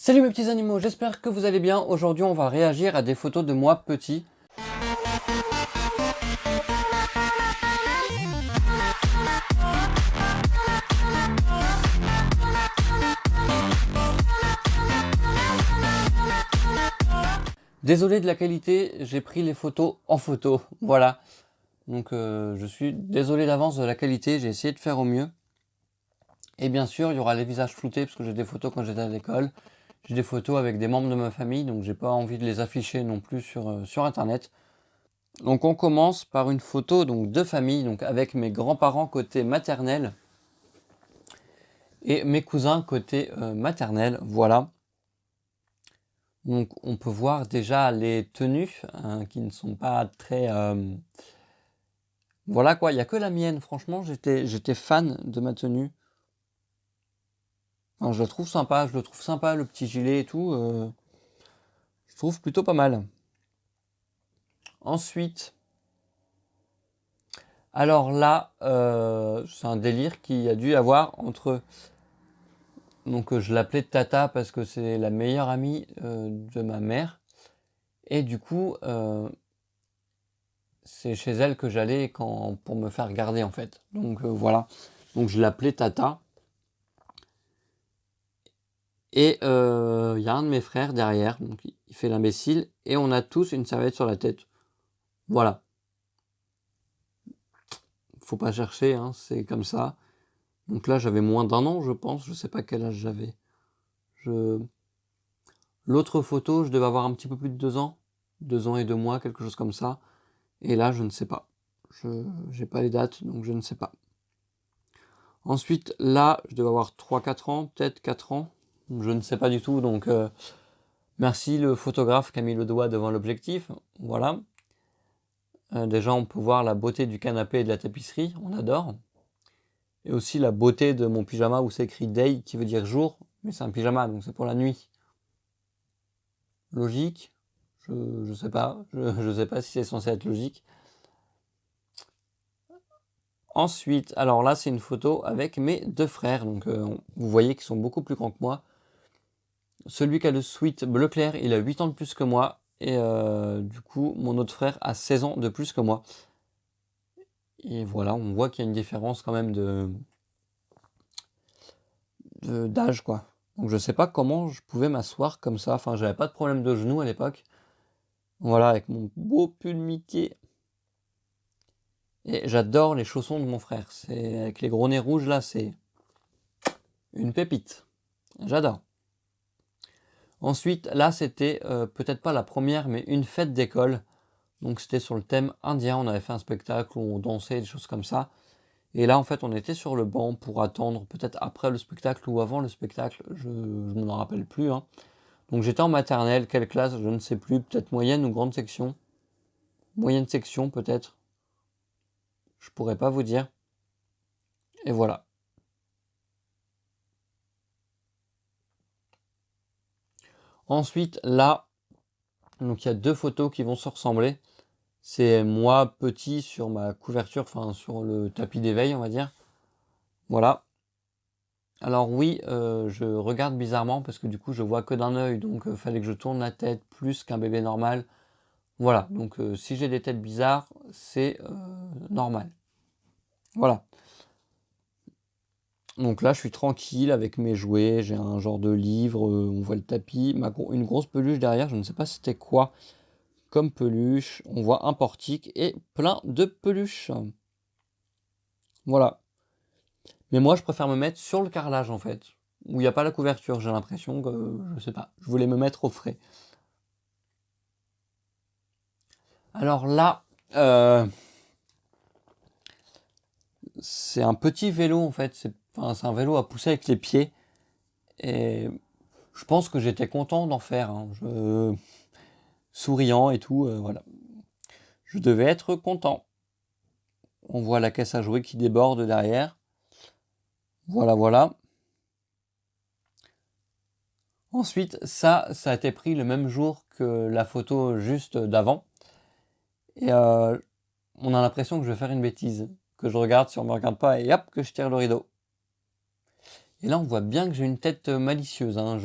Salut mes petits animaux, j'espère que vous allez bien. Aujourd'hui on va réagir à des photos de moi petit. Désolé de la qualité, j'ai pris les photos en photo, voilà. Donc je suis désolé d'avance de la qualité, j'ai essayé de faire au mieux. Et bien sûr il y aura les visages floutés parce que j'ai des photos quand j'étais à l'école. J'ai des photos avec des membres de ma famille, donc j'ai pas envie de les afficher non plus sur internet. Donc on commence par une photo donc, de famille, donc avec mes grands-parents côté maternel et mes cousins côté maternel, voilà. Donc on peut voir déjà les tenues qui ne sont pas très... Voilà quoi, il n'y a que la mienne, franchement j'étais fan de ma tenue. Enfin, je le trouve sympa, le petit gilet et tout, je trouve plutôt pas mal. Ensuite, alors là, c'est un délire qu'il y a dû avoir entre... Donc je l'appelais Tata parce que c'est la meilleure amie de ma mère. Et du coup, c'est chez elle que j'allais pour me faire garder en fait. Donc voilà. Donc je l'appelais Tata. Et il y a un de mes frères derrière. Donc il fait l'imbécile. Et on a tous une serviette sur la tête. Voilà. Faut pas chercher, hein, c'est comme ça. Donc là j'avais moins d'un an je pense. Je sais pas quel âge j'avais. L'autre photo, je devais avoir un petit peu plus de 2 ans. 2 ans et 2 mois, quelque chose comme ça. Et là, je ne sais pas. Je n'ai pas les dates, donc je ne sais pas. Ensuite, là, je devais avoir 3-4 ans, peut-être 4 ans. Je ne sais pas du tout, donc merci le photographe qui a mis le doigt devant l'objectif. Voilà. Déjà, on peut voir la beauté du canapé et de la tapisserie, on adore. Et aussi la beauté de mon pyjama où c'est écrit Day, qui veut dire jour, mais c'est un pyjama, donc c'est pour la nuit. Logique, je sais pas, je sais pas si c'est censé être logique. Ensuite, alors là c'est une photo avec mes deux frères, donc vous voyez qu'ils sont beaucoup plus grands que moi. Celui qui a le sweat bleu clair, il a 8 ans de plus que moi, et du coup mon autre frère a 16 ans de plus que moi. Et voilà, on voit qu'il y a une différence quand même d'âge quoi. Donc je sais pas comment je pouvais m'asseoir comme ça, enfin j'avais pas de problème de genoux à l'époque. Voilà, avec mon beau pull Mickey. Et j'adore les chaussons de mon frère, c'est avec les gros nez rouges là, c'est une pépite. J'adore. Ensuite, là, c'était peut-être pas la première, mais une fête d'école. Donc, c'était sur le thème indien. On avait fait un spectacle où on dansait, des choses comme ça. Et là, en fait, on était sur le banc pour attendre, peut-être après le spectacle ou avant le spectacle. Je ne m'en rappelle plus. Hein. Donc, j'étais en maternelle. Quelle classe? Je ne sais plus. Peut-être moyenne ou grande section. Moyenne section, peut-être. Je pourrais pas vous dire. Et voilà. Ensuite, là, donc il y a deux photos qui vont se ressembler. C'est moi petit sur ma couverture, enfin sur le tapis d'éveil, on va dire. Voilà. Alors oui, je regarde bizarrement parce que du coup je vois que d'un œil, donc fallait que je tourne la tête plus qu'un bébé normal. Voilà, donc si j'ai des têtes bizarres, c'est normal. Voilà. Donc là je suis tranquille avec mes jouets, j'ai un genre de livre, on voit le tapis, une grosse peluche derrière, je ne sais pas c'était quoi comme peluche. On voit un portique et plein de peluches. Voilà. Mais moi, je préfère me mettre sur le carrelage, en fait. Où il n'y a pas la couverture, j'ai l'impression que... Je sais pas. Je voulais me mettre au frais. Alors là... c'est un petit vélo, en fait. C'est un vélo à pousser avec les pieds. Et je pense que j'étais content d'en faire. Hein. Souriant et tout, voilà. Je devais être content. On voit la caisse à jouer qui déborde derrière. Voilà, voilà. Ensuite, ça a été pris le même jour que la photo juste d'avant. Et on a l'impression que je vais faire une bêtise. Que je regarde si on me regarde pas et hop, que je tire le rideau. Et là, on voit bien que j'ai une tête malicieuse. Hein.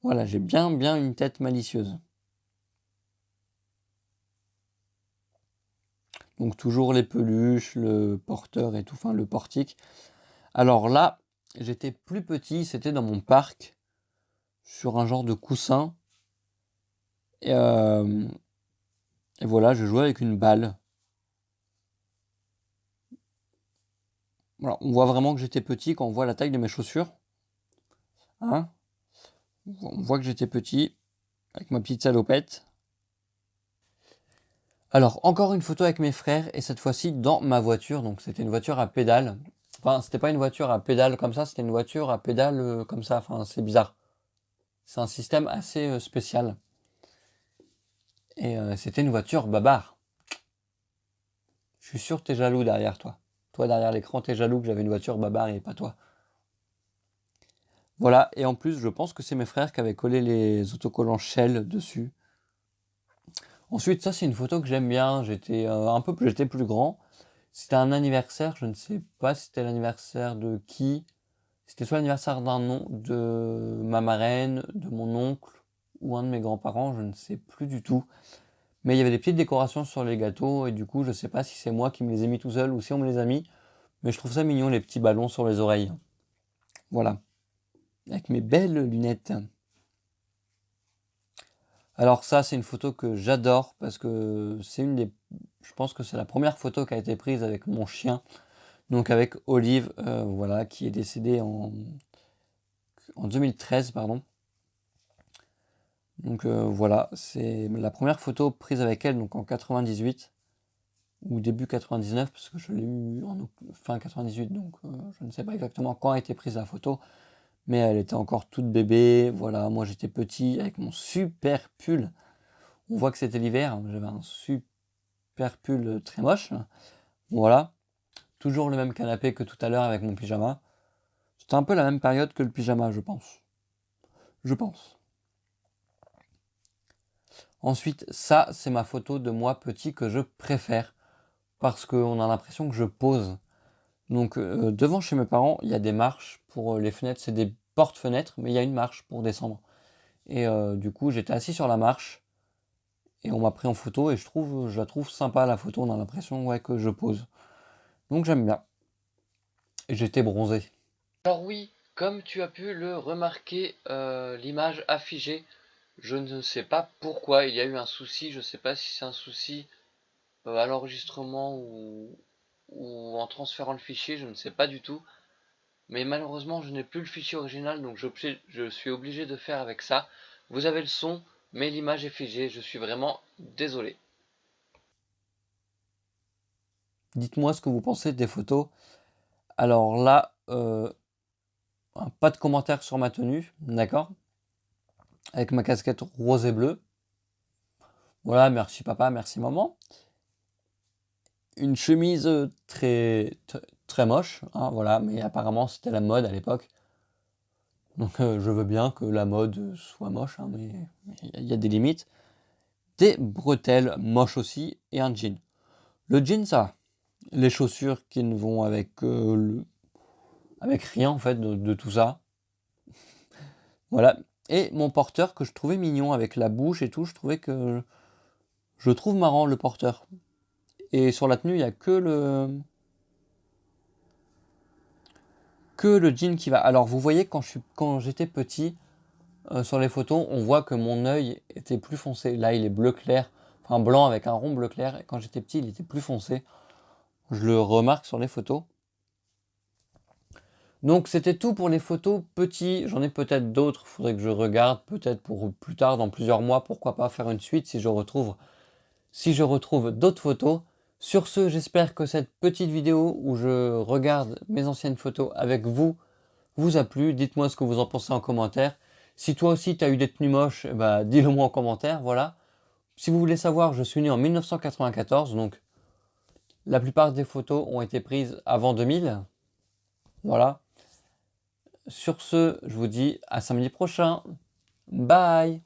Voilà, j'ai bien une tête malicieuse. Donc toujours les peluches, le porteur et tout, enfin le portique. Alors là, j'étais plus petit, c'était dans mon parc, sur un genre de coussin. Et, et voilà, je jouais avec une balle. Voilà, on voit vraiment que j'étais petit quand on voit la taille de mes chaussures. Hein? On voit que j'étais petit, avec ma petite salopette. Alors, encore une photo avec mes frères, et cette fois-ci dans ma voiture. Donc, c'était une voiture à pédales. Enfin, c'était pas une voiture à pédales comme ça, c'était une voiture à pédales comme ça. Enfin, c'est bizarre. C'est un système assez spécial. Et c'était une voiture babar. Je suis sûr que t'es jaloux derrière toi. Toi, derrière l'écran, t'es jaloux que j'avais une voiture babar et pas toi. Voilà, et en plus, je pense que c'est mes frères qui avaient collé les autocollants Shell dessus. Ensuite, ça, c'est une photo que j'aime bien. J'étais plus grand. C'était un anniversaire, je ne sais pas si c'était l'anniversaire de qui. C'était soit l'anniversaire de ma marraine, de mon oncle ou un de mes grands-parents, je ne sais plus du tout. Mais il y avait des petites décorations sur les gâteaux et du coup, je ne sais pas si c'est moi qui me les ai mis tout seul ou si on me les a mis. Mais je trouve ça mignon, les petits ballons sur les oreilles. Voilà. Avec mes belles lunettes. Alors ça, c'est une photo que j'adore parce que je pense que c'est la première photo qui a été prise avec mon chien. Donc avec Olive, voilà, qui est décédée en 2013, pardon. Donc voilà, c'est la première photo prise avec elle, donc en 98 ou début 99, parce que je l'ai eu en fin 98, donc je ne sais pas exactement quand a été prise la photo, mais elle était encore toute bébé. Voilà, moi j'étais petit avec mon super pull. On voit que c'était l'hiver, j'avais un super pull très moche. Voilà, toujours le même canapé que tout à l'heure avec mon pyjama. C'était un peu la même période que le pyjama, je pense. Je pense. Ensuite, ça, c'est ma photo de moi petit que je préfère parce qu'on a l'impression que je pose. Donc, devant chez mes parents, il y a des marches pour les fenêtres. C'est des portes-fenêtres, mais il y a une marche pour descendre. Et du coup, j'étais assis sur la marche et on m'a pris en photo et je la trouve sympa la photo. On a l'impression ouais, que je pose. Donc, j'aime bien. Et j'étais bronzé. Alors oui, comme tu as pu le remarquer, l'image affichée, je ne sais pas pourquoi il y a eu un souci. Je ne sais pas si c'est un souci à l'enregistrement ou en transférant le fichier, je ne sais pas du tout. Mais malheureusement, je n'ai plus le fichier original, donc je suis obligé de faire avec ça. Vous avez le son, mais l'image est figée. Je suis vraiment désolé. Dites-moi ce que vous pensez des photos. Alors là, pas de commentaires sur ma tenue, d'accord? Avec ma casquette rose et bleue. Voilà, merci papa, merci maman. Une chemise très moche, hein, voilà, mais apparemment c'était la mode à l'époque. Donc je veux bien que la mode soit moche, hein, mais il y a des limites. Des bretelles moches aussi et un jean. Le jean, ça va. Les chaussures qui ne vont avec rien en fait de tout ça. Voilà. Et mon porteur que je trouvais mignon avec la bouche et tout, je trouve marrant le porteur. Et sur la tenue, il n'y a que le jean qui va. Alors vous voyez quand j'étais petit, sur les photos, on voit que mon œil était plus foncé. Là, il est bleu clair, enfin blanc avec un rond bleu clair. Et quand j'étais petit, il était plus foncé. Je le remarque sur les photos. Donc c'était tout pour les photos petits. J'en ai peut-être d'autres. Il faudrait que je regarde, peut-être pour plus tard, dans plusieurs mois. Pourquoi pas faire une suite si je retrouve d'autres photos. Sur ce, j'espère que cette petite vidéo où je regarde mes anciennes photos avec vous a plu. Dites-moi ce que vous en pensez en commentaire. Si toi aussi tu as eu des tenues moches, bah, dis-le moi en commentaire, voilà. Si vous voulez savoir, je suis né en 1994, donc la plupart des photos ont été prises avant 2000. Voilà. Sur ce, je vous dis à samedi prochain. Bye!